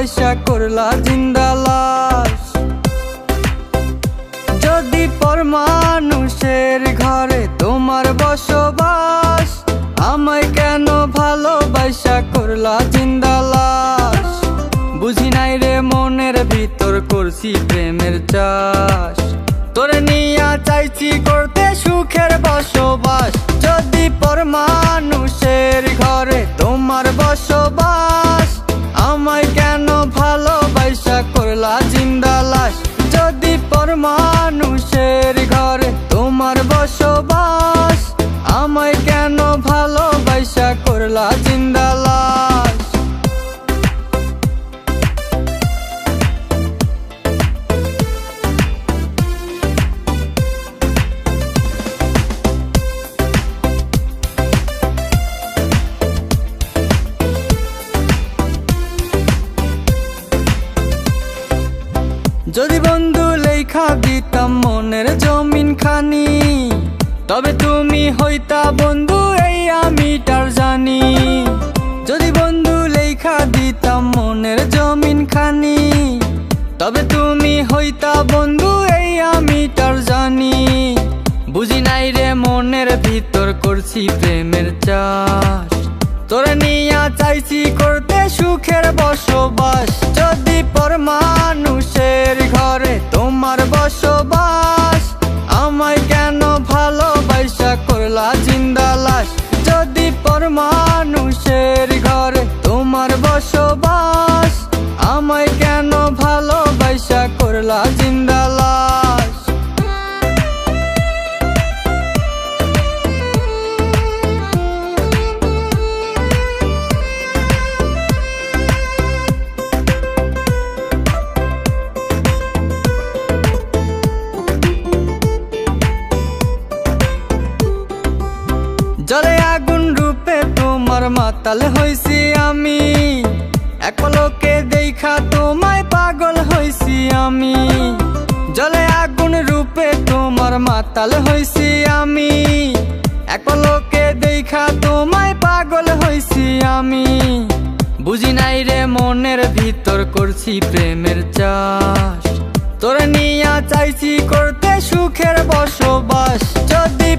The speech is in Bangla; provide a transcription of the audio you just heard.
ভালোবাসা করলা জিন্দা লাশ। যদি পর মানুষের ঘরে তোমার বসবাস, আমায় কেন ভালোবাসা করলা জিন্দা লাশ। বুঝি নাই রে মনের ভিতর করছি প্রেমের চাষ, তোরে নিয়া চাইছি করতে সুখের বসবাস। যদি পর মানুষের ঘরে তোমার বসবাস, আমায় কেন ভালোবাসা করলা জিন্দা লাশ। যদি পর মানুষের ঘরে তোমার বসবাস, আমায় কেন ভালোবাসা করলা জিন্দা লাশ। যদি বন্ধু লেখা দিতাম মনের জমিন খানি, তবে তুমি হইতা বন্ধু এই আমি তার জানি। যদি বন্ধু লেখা দিতাম মনের জমিন খানি, তবে তুমি হইতা বন্ধু এই আমি তার জানি। বুঝি নাই রে মনের ভিতর করছি প্রেমের চাষ, তোরে নিয়া চাইছি করতে সুখের বসবাস। যদি পর মানুষের ঘরে তোমার বসবাস, আমায় কেন ভালোবাসা করলা জিন্দা লাশ। যদি পর মানুষের ঘরে তোমার বসবাস, আমায় কেন ভালোবাসা করলা জিন্দা লাশ। জলে আগুন রূপে তোমার মাতাল হইছি আমি, এক পলকে দেখা তোমায় পাগল হইছি আমি। জলে আগুন রূপে তোমার মাতাল হইছি আমি, এক পলকে দেখা তোমায় পাগল হইছি আমি। বুঝি নাই রে মনের ভিতর করছি প্রেমের চাষ, তোরে নিয়া চাইছি করতে সুখের বসবাস। যদি